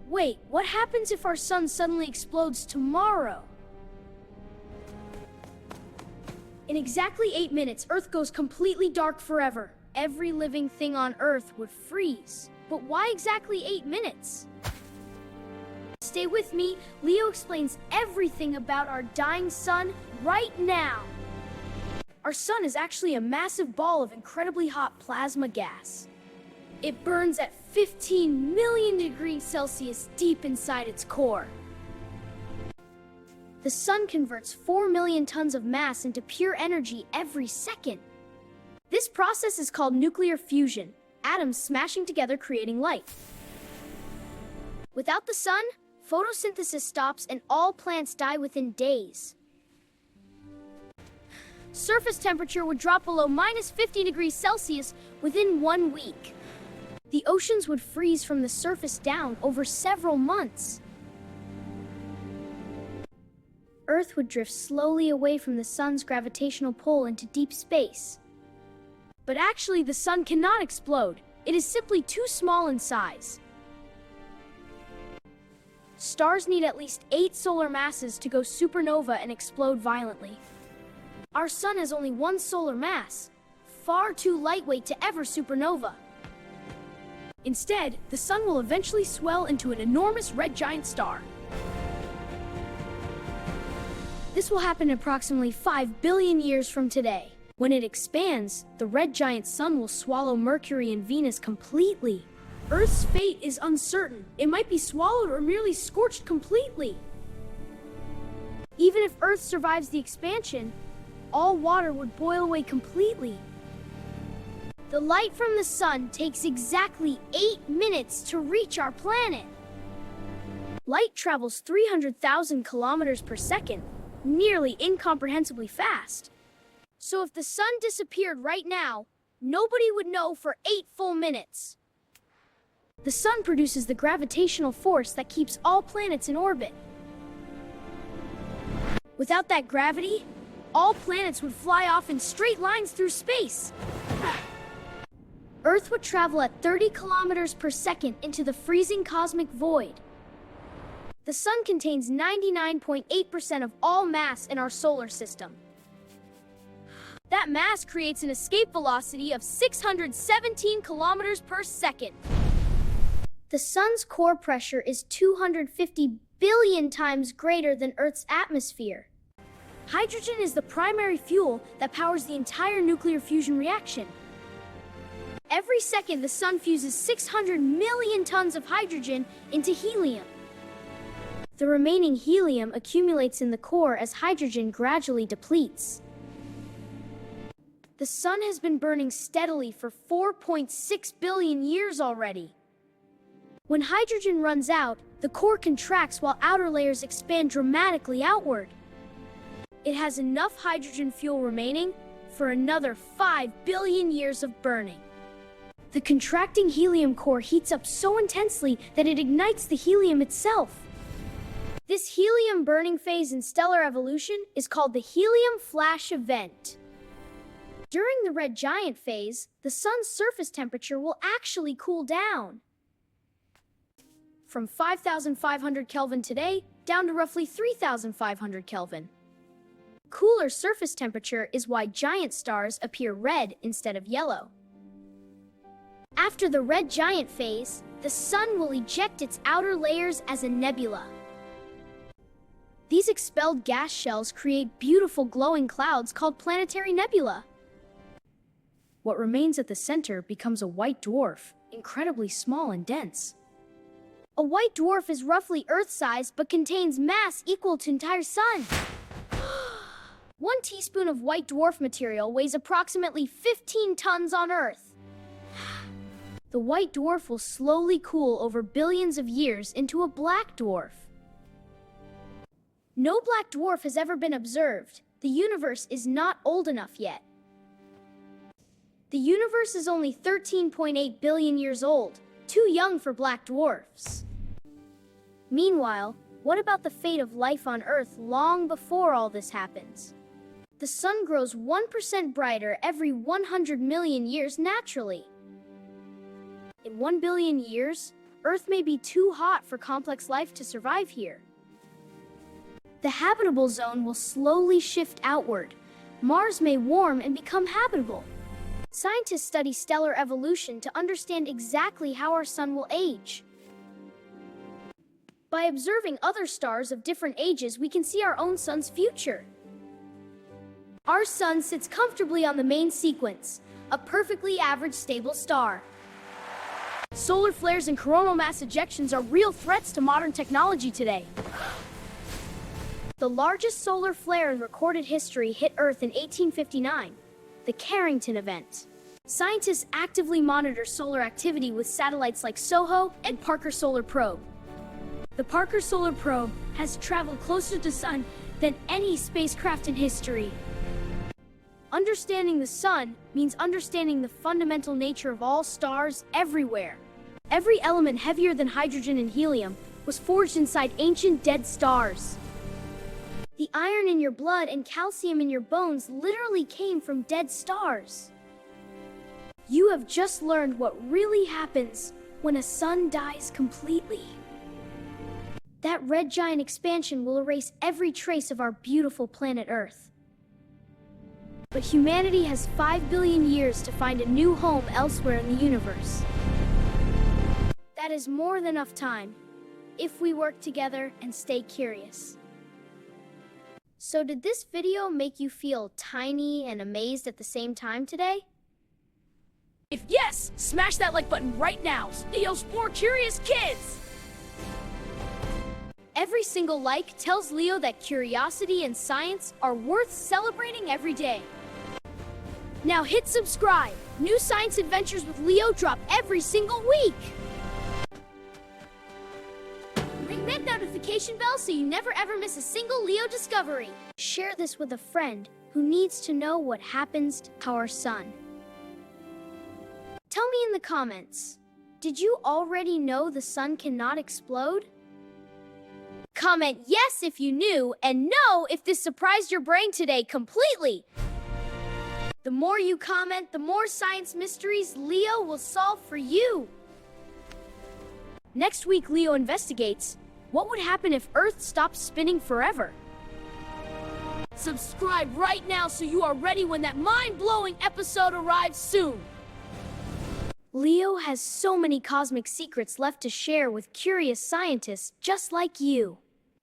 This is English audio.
Wait, what happens if our sun suddenly explodes tomorrow? In exactly 8 minutes, Earth goes completely dark forever. Every living thing on Earth would freeze. But why exactly 8 minutes? Stay with me. Leo explains everything about our dying sun right now. Our sun is actually a massive ball of incredibly hot plasma gas. It burns at 15 million degrees Celsius deep inside its core. The sun converts 4 million tons of mass into pure energy every second. This process is called nuclear fusion, atoms smashing together creating light. Without the sun, photosynthesis stops and all plants die within days. Surface temperature would drop below minus 50 degrees Celsius within 1 week. The oceans would freeze from the surface down over several months. Earth would drift slowly away from the sun's gravitational pull into deep space. But actually, the sun cannot explode. It is simply too small in size. Stars need at least 8 solar masses to go supernova and explode violently. Our sun has only 1 solar mass, far too lightweight to ever supernova. Instead, the sun will eventually swell into an enormous red giant star. This will happen approximately 5 billion years from today. When it expands, the red giant sun will swallow Mercury and Venus completely. Earth's fate is uncertain. It might be swallowed or merely scorched completely. Even if Earth survives the expansion, all water would boil away completely. The light from the sun takes exactly 8 minutes to reach our planet. Light travels 300,000 kilometers per second, nearly incomprehensibly fast. So if the sun disappeared right now, nobody would know for 8 full minutes. The sun produces the gravitational force that keeps all planets in orbit. Without that gravity, all planets would fly off in straight lines through space. Earth would travel at 30 kilometers per second into the freezing cosmic void. The sun contains 99.8% of all mass in our solar system. That mass creates an escape velocity of 617 kilometers per second. The sun's core pressure is 250 billion times greater than Earth's atmosphere. Hydrogen is the primary fuel that powers the entire nuclear fusion reaction. Every second, the sun fuses 600 million tons of hydrogen into helium. The remaining helium accumulates in the core as hydrogen gradually depletes. The sun has been burning steadily for 4.6 billion years already. When hydrogen runs out, the core contracts while outer layers expand dramatically outward. It has enough hydrogen fuel remaining for another 5 billion years of burning. The contracting helium core heats up so intensely that it ignites the helium itself. This helium burning phase in stellar evolution is called the helium flash event. During the red giant phase, the sun's surface temperature will actually cool down. From 5,500 Kelvin today, down to roughly 3,500 Kelvin. Cooler surface temperature is why giant stars appear red instead of yellow. After the red giant phase, the sun will eject its outer layers as a nebula. These expelled gas shells create beautiful glowing clouds called planetary nebula. What remains at the center becomes a white dwarf, incredibly small and dense. A white dwarf is roughly Earth-sized but contains mass equal to entire sun. 1 teaspoon of white dwarf material weighs approximately 15 tons on Earth. The white dwarf will slowly cool over billions of years into a black dwarf. No black dwarf has ever been observed. The universe is not old enough yet. The universe is only 13.8 billion years old, too young for black dwarfs. Meanwhile, what about the fate of life on Earth long before all this happens? The sun grows 1% brighter every 100 million years naturally. In 1 billion years, Earth may be too hot for complex life to survive here. The habitable zone will slowly shift outward. Mars may warm and become habitable. Scientists study stellar evolution to understand exactly how our sun will age. By observing other stars of different ages, we can see our own sun's future. Our sun sits comfortably on the main sequence, a perfectly average stable star. Solar flares and coronal mass ejections are real threats to modern technology today. The largest solar flare in recorded history hit Earth in 1859, the Carrington event. Scientists actively monitor solar activity with satellites like SOHO and Parker Solar Probe. The Parker Solar Probe has traveled closer to the sun than any spacecraft in history. Understanding the sun means understanding the fundamental nature of all stars everywhere. Every element heavier than hydrogen and helium was forged inside ancient dead stars. The iron in your blood and calcium in your bones literally came from dead stars. You have just learned what really happens when a sun dies completely. That red giant expansion will erase every trace of our beautiful planet Earth. But humanity has 5 billion years to find a new home elsewhere in the universe. That is more than enough time, if we work together and stay curious. So did this video make you feel tiny and amazed at the same time today? If yes, smash that like button right now. Leo's more curious kids. Every single like tells Leo that curiosity and science are worth celebrating every day. Now hit subscribe. New science adventures with Leo drop every single week. Ring that notification bell so you never ever miss a single Leo discovery. Share this with a friend who needs to know what happens to our sun. Tell me in the comments, did you already know the sun cannot explode? Comment yes if you knew, and no if this surprised your brain today completely. The more you comment, the more science mysteries Leo will solve for you. Next week, Leo investigates, what would happen if Earth stopped spinning forever? Subscribe right now so you are ready when that mind-blowing episode arrives soon. Leo has so many cosmic secrets left to share with curious scientists just like you.